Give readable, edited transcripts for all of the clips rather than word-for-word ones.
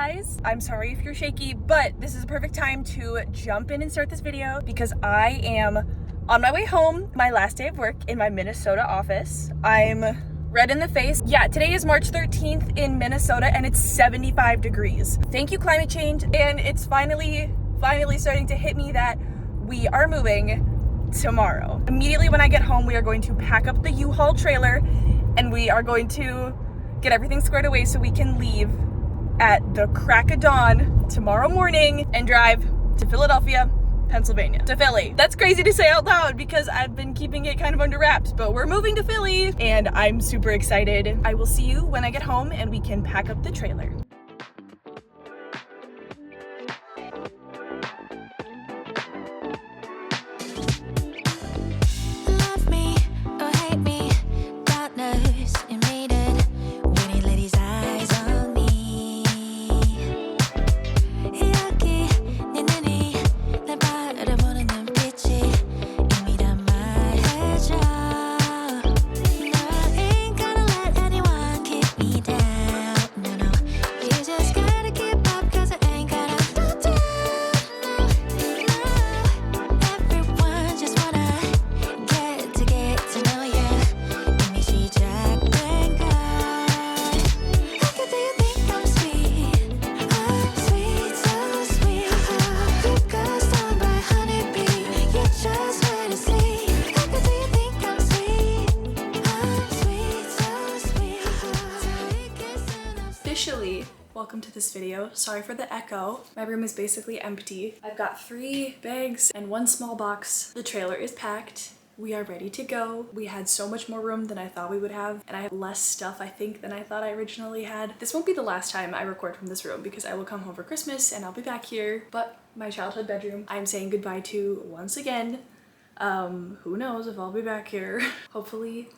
guys. I'm sorry if you're shaky, but this is a perfect time to jump in and start this video because I am on my way home, my last day of work in my Minnesota office. I'm red in the face. Yeah, today is March 13th in Minnesota and it's 75 degrees. Thank you, climate change. And it's finally starting to hit me that we are moving tomorrow. Immediately when I get home, we are going to pack up the U-Haul trailer and we are going to get everything squared away so we can leave at the crack of dawn tomorrow morning and drive to Philadelphia, Pennsylvania. To Philly. That's crazy to say out loud because I've been keeping it kind of under wraps, but we're moving to Philly and I'm super excited. I will see you when I get home and we can pack up the trailer. Welcome to this video. Sorry for the echo. My room is basically empty. I've got 3 bags and 1 small box. The trailer is packed. We are ready to go. We had so much more room than I thought we would have, and I have less stuff, I think, than I thought I originally had. This won't be the last time I record from this room because I will come home for Christmas and I'll be back here, but my childhood bedroom I'm saying goodbye to once again. Who knows if I'll be back here. Hopefully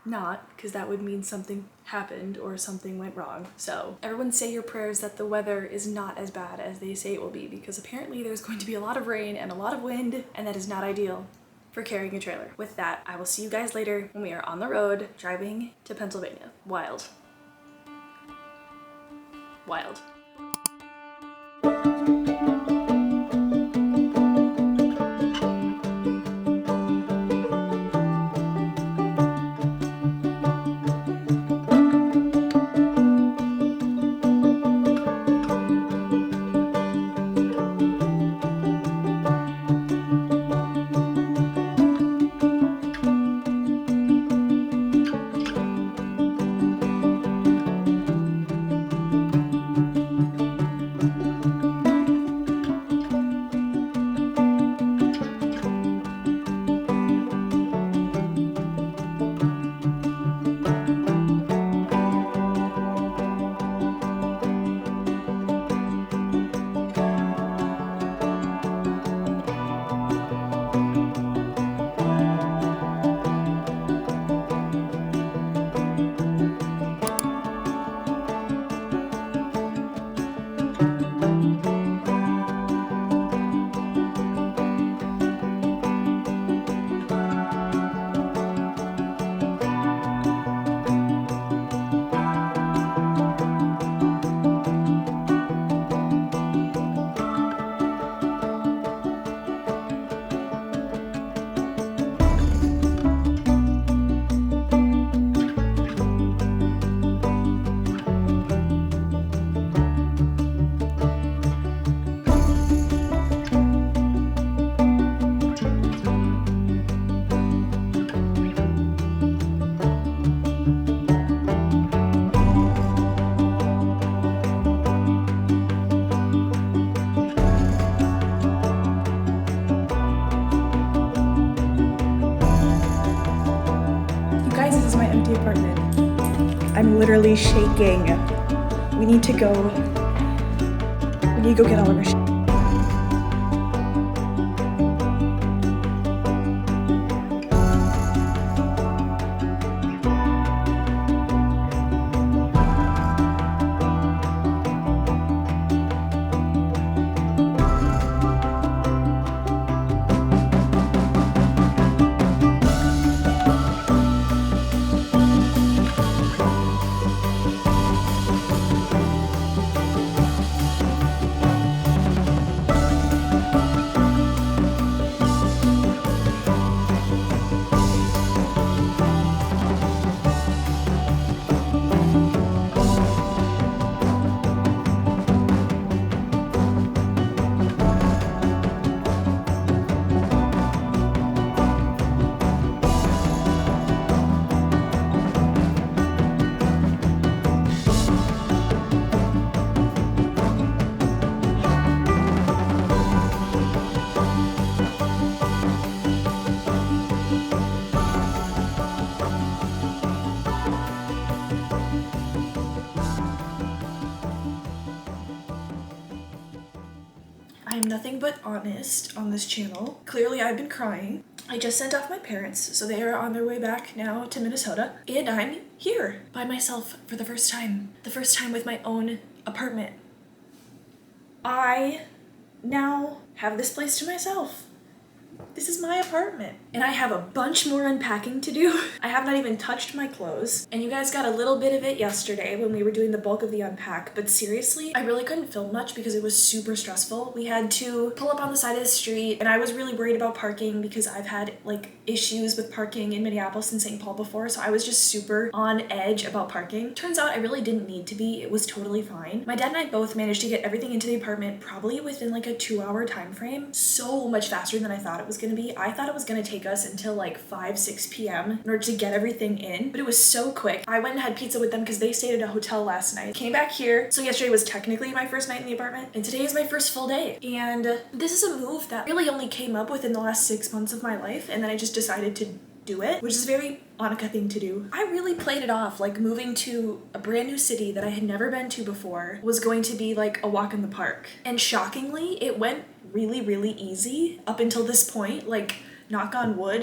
not, because that would mean something happened or something went wrong. So everyone say your prayers that the weather is not as bad as they say it will be, because apparently there's going to be a lot of rain and a lot of wind, and that is not ideal for carrying a trailer. With that, I will see you guys later when we are on the road driving to Pennsylvania. Wild. Wild. Apartment. I'm literally shaking. We need to go get all of our shit. I am nothing but honest on this channel. Clearly I've been crying. I just sent off my parents, so they are on their way back now to Minnesota, and I'm here by myself for the first time. The first time with my own apartment. I now have this place to myself. This is my apartment. And I have a bunch more unpacking to do. I have not even touched my clothes. And you guys got a little bit of it yesterday when we were doing the bulk of the unpack. But seriously, I really couldn't film much because it was super stressful. We had to pull up on the side of the street, and I was really worried about parking because I've had like issues with parking in Minneapolis and St. Paul before. So I was just super on edge about parking. Turns out I really didn't need to be. It was totally fine. My dad and I both managed to get everything into the apartment probably within like a 2-hour time frame. So much faster than I thought it was gonna be. I thought it was gonna take us until like 5-6 p.m. in order to get everything in, but it was so quick. I went and had pizza with them because they stayed at a hotel last night. Came back here. So yesterday was technically my first night in the apartment, and today is my first full day. And this is a move that really only came up within the last 6 months of my life, and then I just decided to do it, which is a very Annika thing to do. I really played it off like moving to a brand new city that I had never been to before was going to be like a walk in the park. And shockingly, it went really easy up until this point. Like, knock on wood,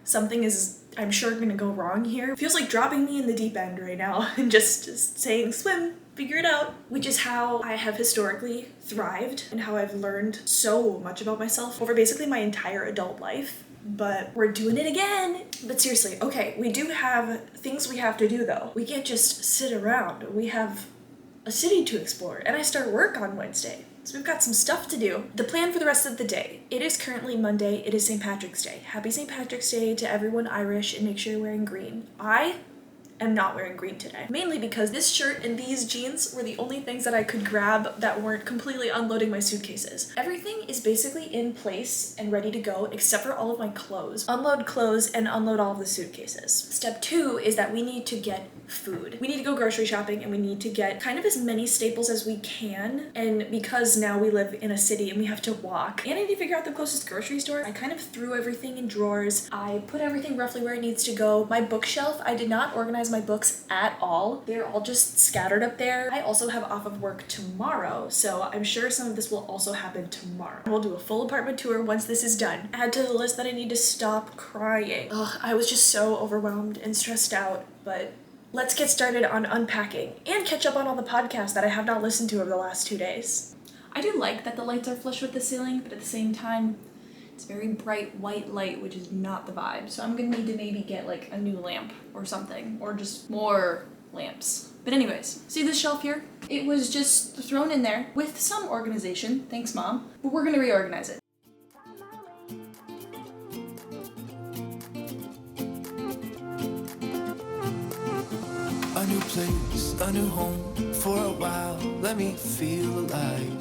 something is, I'm sure, gonna go wrong here. It feels like dropping me in the deep end right now and just saying, swim, figure it out. Which is how I have historically thrived and how I've learned so much about myself over basically my entire adult life. But we're doing it again. But seriously, okay, we do have things we have to do though. We can't just sit around. We have a city to explore, and I start work on Wednesday. So we've got some stuff to do. The plan for the rest of the day. It is currently Monday. It is St. Patrick's Day. Happy St. Patrick's Day to everyone Irish, and make sure you're wearing green. I am not wearing green today. Mainly because this shirt and these jeans were the only things that I could grab that weren't completely unloading my suitcases. Everything is basically in place and ready to go except for all of my clothes. Unload clothes and unload all of the suitcases. Step 2 is that we need to get food. We need to go grocery shopping, and we need to get kind of as many staples as we can. And because now we live in a city and we have to walk, and I need to figure out the closest grocery store, I kind of threw everything in drawers. I put everything roughly where it needs to go. My bookshelf, I did not organize my books at all. They're all just scattered up there. I also have off of work tomorrow, so I'm sure some of this will also happen tomorrow. We'll do a full apartment tour once this is done. Add to the list that I need to stop crying. Ugh, I was just so overwhelmed and stressed out, but let's get started on unpacking and catch up on all the podcasts that I have not listened to over the last 2 days. I do like that the lights are flush with the ceiling, but at the same time, it's very bright white light, which is not the vibe. So I'm gonna need to maybe get like a new lamp or something, or just more lamps. But anyways, see this shelf here? It was just thrown in there with some organization, thanks Mom, but we're gonna reorganize it. A new place, a new home, for a while, let me feel alive.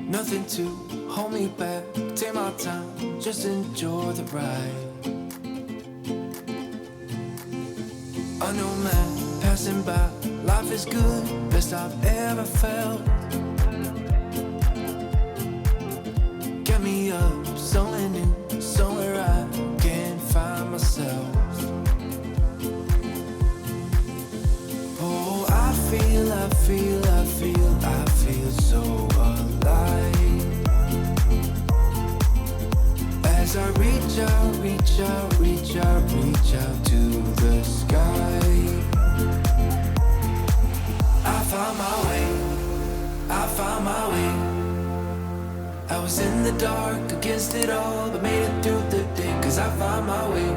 Nothing to hold me back, take my time, just enjoy the ride. A new man passing by, life is good, best I've ever felt. Get me up, somewhere new, somewhere I can find myself. Oh, I feel so alive. As I reach out to the sky. I found my way. I was in the dark against it all, but made it through the day. Cause I found my way.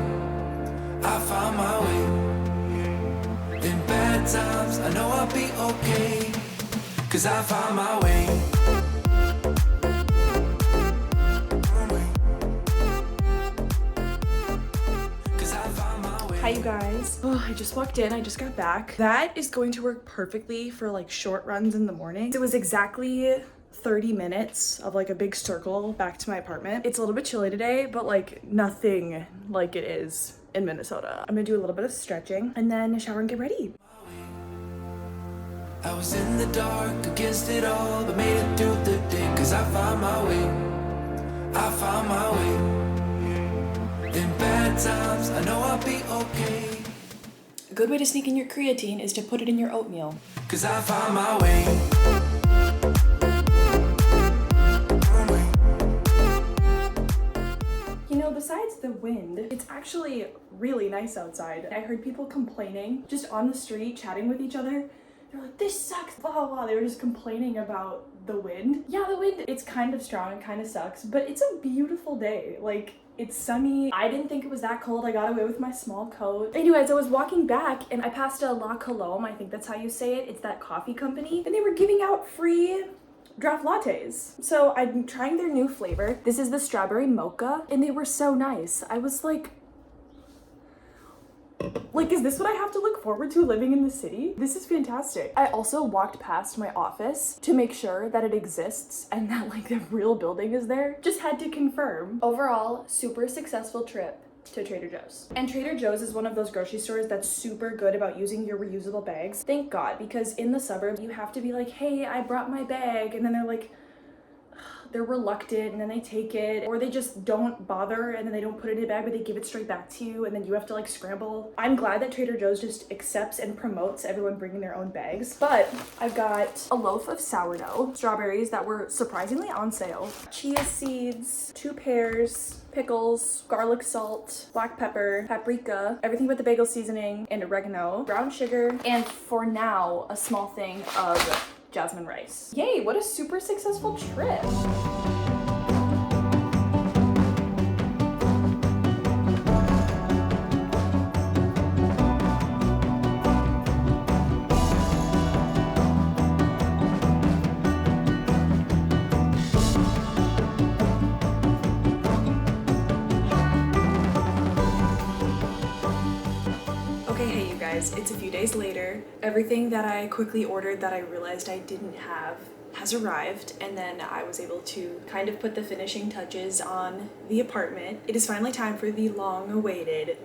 In bad times, I know I'll be okay. Cause I found my way. Hi you guys. Oh, I just walked in, I just got back. That is going to work perfectly for like short runs in the morning. It was exactly 30 minutes of like a big circle back to my apartment. It's a little bit chilly today, but like nothing like it is in Minnesota. I'm gonna do a little bit of stretching and then shower and get ready. I was in the dark against it all, but made it through the day. Cause I found my way. In bad times, I know I'll be okay. A good way to sneak in your creatine is to put it in your oatmeal. Cause I found my way. besides the wind, it's actually really nice outside. I heard people complaining just on the street, chatting with each other. They're like, this sucks, blah, blah, blah. They were just complaining about the wind. Yeah, the wind, it's kind of strong, it kind of sucks, but it's a beautiful day. Like, it's sunny. I didn't think it was that cold. I got away with my small coat. Anyways, I was walking back and I passed a La Colombe, I think that's how you say it. It's that coffee company. And they were giving out free draft lattes. So I'm trying their new flavor. This is the strawberry mocha and they were so nice. I was like, is this what I have to look forward to living in the city? This is fantastic. I also walked past my office to make sure that it exists and that like the real building is there. Just had to confirm. Overall, super successful trip to Trader Joe's. And Trader Joe's is one of those grocery stores that's super good about using your reusable bags. Thank God, because in the suburbs, you have to be like, hey, I brought my bag. And then they're like, they're reluctant and then they take it, or they just don't bother and then they don't put it in a bag, but they give it straight back to you and then you have to like scramble. I'm glad that Trader Joe's just accepts and promotes everyone bringing their own bags. But I've got a loaf of sourdough, strawberries that were surprisingly on sale, chia seeds, 2 pears, pickles, garlic salt, black pepper, paprika, everything but the bagel seasoning, and oregano, brown sugar, and for now, a small thing of jasmine rice. Yay, what a super successful trip. It's a few days later. Everything that I quickly ordered that I realized I didn't have has arrived, and then I was able to kind of put the finishing touches on the apartment. It is finally time for the long-awaited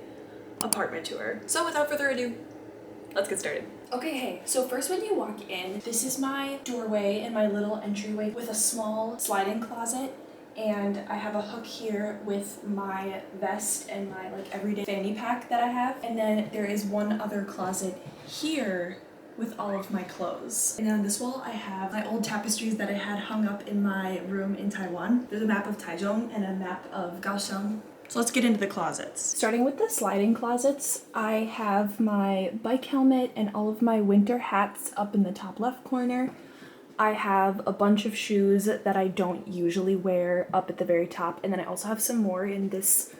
apartment tour. So without further ado, let's get started. Okay, hey, so first when you walk in, this is my doorway and my little entryway with a small slide-in closet. And I have a hook here with my vest and my like everyday fanny pack that I have. And then there is one other closet here with all of my clothes. And on this wall I have my old tapestries that I had hung up in my room in Taiwan. There's a map of Taichung and a map of Kaohsiung. So let's get into the closets. Starting with the sliding closets, I have my bike helmet and all of my winter hats up in the top left corner. I have a bunch of shoes that I don't usually wear up at the very top, and then I also have some more in this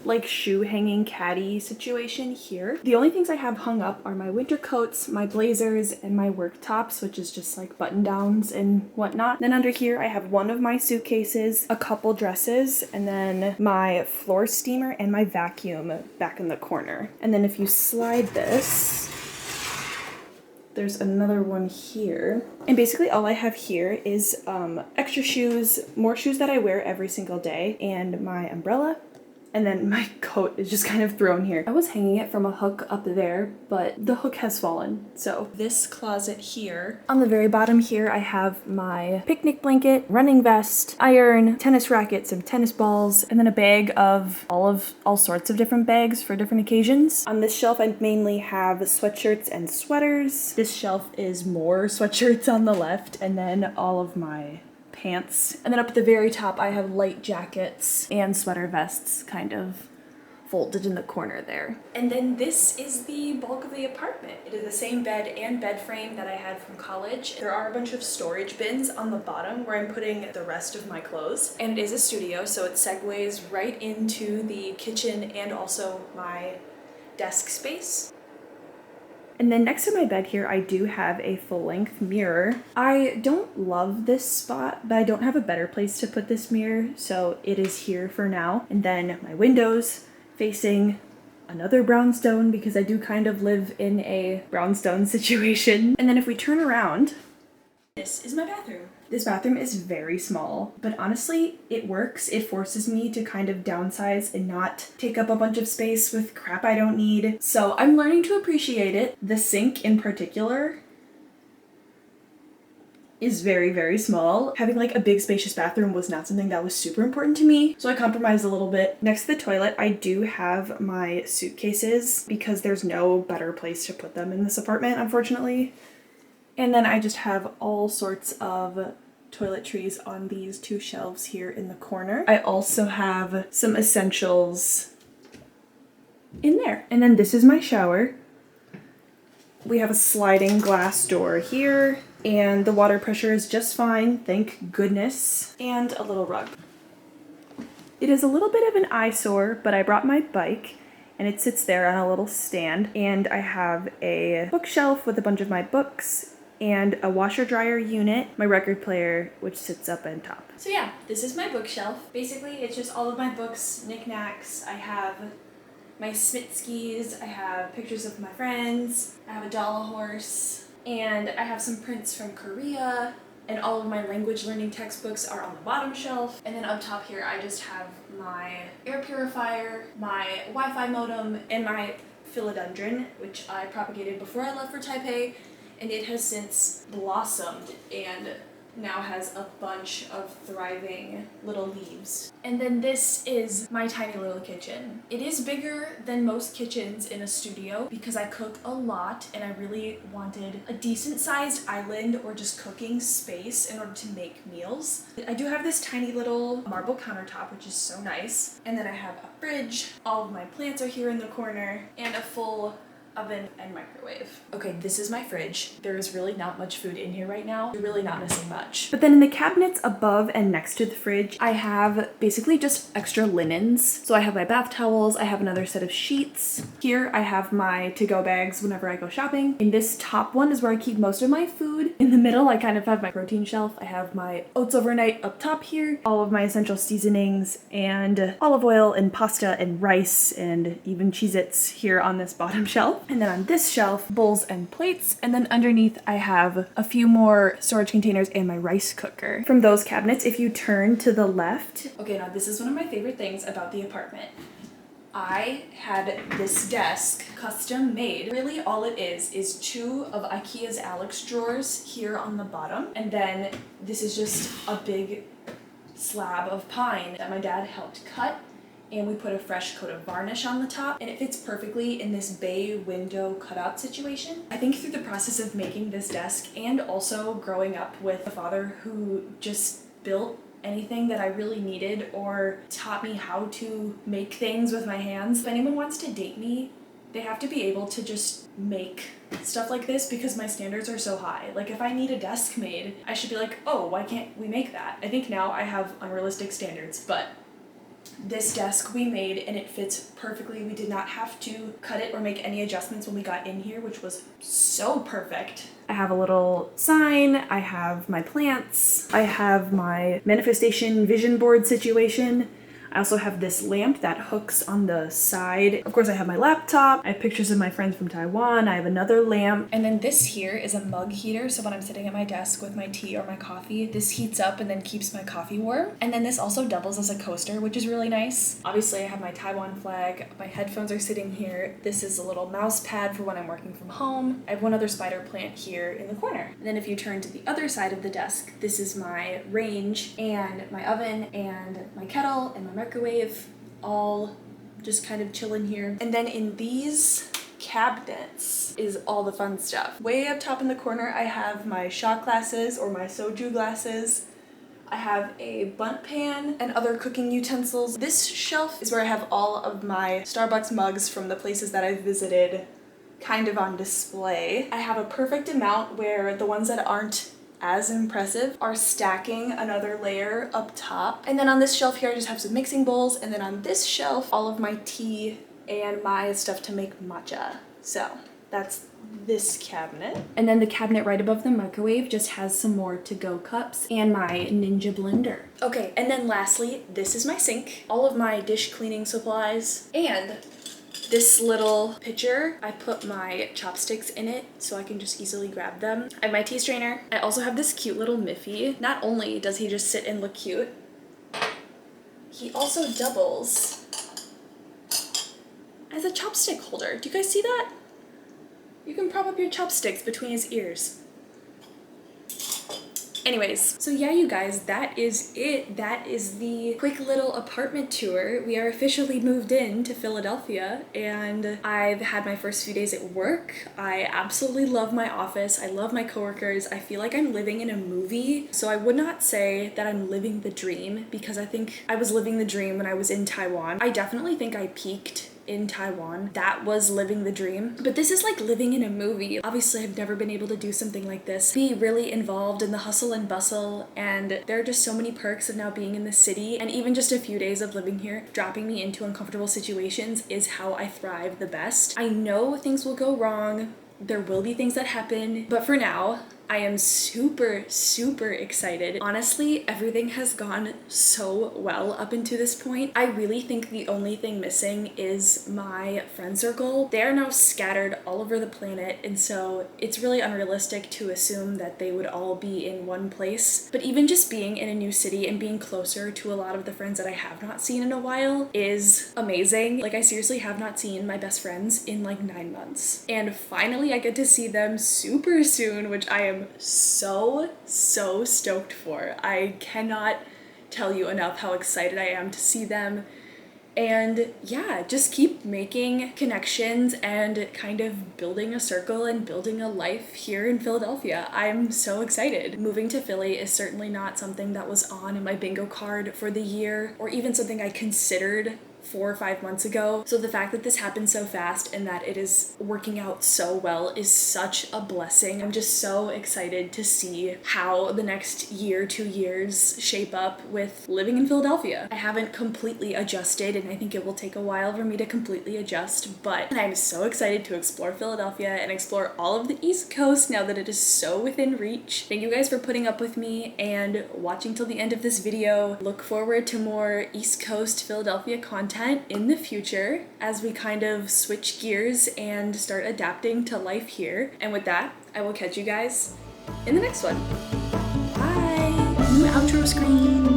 like shoe hanging caddy situation here. The only things I have hung up are my winter coats, my blazers, and my work tops, which is just like button downs and whatnot. Then under here I have one of my suitcases, a couple dresses, and then my floor steamer and my vacuum back in the corner. And then if you slide this, there's another one here. And basically all I have here is extra shoes, more shoes that I wear every single day, and my umbrella. And then my coat is just kind of thrown here. I was hanging it from a hook up there, but the hook has fallen. So this closet here, on the very bottom here, I have my picnic blanket, running vest, iron, tennis racket, some tennis balls, and then a bag of all sorts of different bags for different occasions. On this shelf, I mainly have sweatshirts and sweaters. This shelf is more sweatshirts on the left, and then all of my pants. And then up at the very top, I have light jackets and sweater vests kind of folded in the corner there. And then this is the bulk of the apartment. It is the same bed and bed frame that I had from college. There are a bunch of storage bins on the bottom where I'm putting the rest of my clothes. And it is a studio, so it segues right into the kitchen and also my desk space. And then next to my bed here, I do have a full-length mirror. I don't love this spot, but I don't have a better place to put this mirror, so it is here for now. And then my windows facing another brownstone, because I do kind of live in a brownstone situation. And then if we turn around, this is my bathroom. This bathroom is very small, but honestly, it works. It forces me to kind of downsize and not take up a bunch of space with crap I don't need. So I'm learning to appreciate it. The sink in particular is very, very small. Having like a big spacious bathroom was not something that was super important to me, so I compromised a little bit. Next to the toilet, I do have my suitcases because there's no better place to put them in this apartment, unfortunately. And then I just have all sorts of toiletries on these two shelves here in the corner. I also have some essentials in there. And then this is my shower. We have a sliding glass door here, and the water pressure is just fine, thank goodness, and a little rug. It is a little bit of an eyesore, but I brought my bike, and it sits there on a little stand, and I have a bookshelf with a bunch of my books, and a washer dryer unit, my record player, which sits up on top. So yeah, this is my bookshelf. Basically, it's just all of my books, knickknacks. I have my Smitskys, I have pictures of my friends, I have a doll horse, and I have some prints from Korea, and all of my language learning textbooks are on the bottom shelf. And then up top here, I just have my air purifier, my Wi-Fi modem, and my philodendron, which I propagated before I left for Taipei, and it has since blossomed and now has a bunch of thriving little leaves. And then this is my tiny little kitchen. It is bigger than most kitchens in a studio because I cook a lot and I really wanted a decent sized island or just cooking space in order to make meals. I do have this tiny little marble countertop, which is so nice. And then I have a fridge, all of my plants are here in the corner, and a full oven and microwave. Okay, this is my fridge. There is really not much food in here right now. You're really not missing much. But then in the cabinets above and next to the fridge, I have basically just extra linens. So I have my bath towels, I have another set of sheets. Here I have my to-go bags whenever I go shopping. In this top one is where I keep most of my food. In the middle, I kind of have my protein shelf. I have my oats overnight up top here, all of my essential seasonings, and olive oil and pasta and rice and even Cheez-Its here on this bottom shelf. And then on this shelf, bowls and plates. And then underneath, I have a few more storage containers and my rice cooker. From those cabinets, if you turn to the left. Okay, now this is one of my favorite things about the apartment. I had this desk custom made. Really all it is two of IKEA's Alex drawers here on the bottom. And then this is just a big slab of pine that my dad helped cut. And we put a fresh coat of varnish on the top, and it fits perfectly in this bay window cutout situation. I think through the process of making this desk and also growing up with a father who just built anything that I really needed or taught me how to make things with my hands. If anyone wants to date me, they have to be able to just make stuff like this because my standards are so high. Like if I need a desk made, I should be like, oh, why can't we make that? I think now I have unrealistic standards, but this desk we made and it fits perfectly. We did not have to cut it or make any adjustments when we got in here, which was so perfect. I have a little sign, I have my plants, I have my manifestation vision board situation. I also have this lamp that hooks on the side. Of course, I have my laptop. I have pictures of my friends from Taiwan. I have another lamp. And then this here is a mug heater. So when I'm sitting at my desk with my tea or my coffee, this heats up and then keeps my coffee warm. And then this also doubles as a coaster, which is really nice. Obviously, I have my Taiwan flag. My headphones are sitting here. This is a little mouse pad for when I'm working from home. I have one other spider plant here in the corner. And then if you turn to the other side of the desk, this is my range and my oven and my kettle and my microwave, all just kind of chilling here. And then in these cabinets is all the fun stuff. Way up top in the corner, I have my shot glasses or my soju glasses. I have a bundt pan and other cooking utensils. This shelf is where I have all of my Starbucks mugs from the places that I've visited kind of on display. I have a perfect amount where the ones that aren't as impressive are stacking another layer up top. And then on this shelf here, I just have some mixing bowls. And then on this shelf, all of my tea and my stuff to make matcha. So that's this cabinet. And then the cabinet right above the microwave just has some more to-go cups and my Ninja blender. Okay, and then lastly, this is my sink. All of my dish cleaning supplies and this little pitcher, I put my chopsticks in it so I can just easily grab them. I have my tea strainer. I also have this cute little Miffy. Not only does he just sit and look cute, he also doubles as a chopstick holder. Do you guys see that? You can prop up your chopsticks between his ears. Anyways, so yeah, you guys, that is it. That is the quick little apartment tour. We are officially moved in to Philadelphia, and I've had my first few days at work. I absolutely love my office. I love my coworkers. I feel like I'm living in a movie. So I would not say that I'm living the dream, because I think I was living the dream when I was in Taiwan. I definitely think I peaked in Taiwan. That was living the dream. But this is like living in a movie. Obviously, I've never been able to do something like this. Be really involved in the hustle and bustle, and there are just so many perks of now being in the city, and even just a few days of living here, dropping me into uncomfortable situations is how I thrive the best. I know things will go wrong. There will be things that happen, but for now, I am super, super excited. Honestly, everything has gone so well up until this point. I really think the only thing missing is my friend circle. They are now scattered all over the planet, and so it's really unrealistic to assume that they would all be in one place. But even just being in a new city and being closer to a lot of the friends that I have not seen in a while is amazing. Like, I seriously have not seen my best friends in like 9 months. And finally I get to see them super soon, which I am so stoked for. I cannot tell you enough how excited I am to see them. And yeah, just keep making connections and kind of building a circle and building a life here in Philadelphia. I'm so excited. Moving to Philly is certainly not something that was on my bingo card for the year, or even something I considered 4 or 5 months ago. So the fact that this happened so fast and that it is working out so well is such a blessing. I'm just so excited to see how the next year, 2 years shape up with living in Philadelphia. I haven't completely adjusted, and I think it will take a while for me to completely adjust, but I'm so excited to explore Philadelphia and explore all of the East Coast now that it is so within reach. Thank you guys for putting up with me and watching till the end of this video. Look forward to more East Coast Philadelphia content in the future as we kind of switch gears and start adapting to life here. And with that, I will catch you guys in the next one. Bye! New outro screen!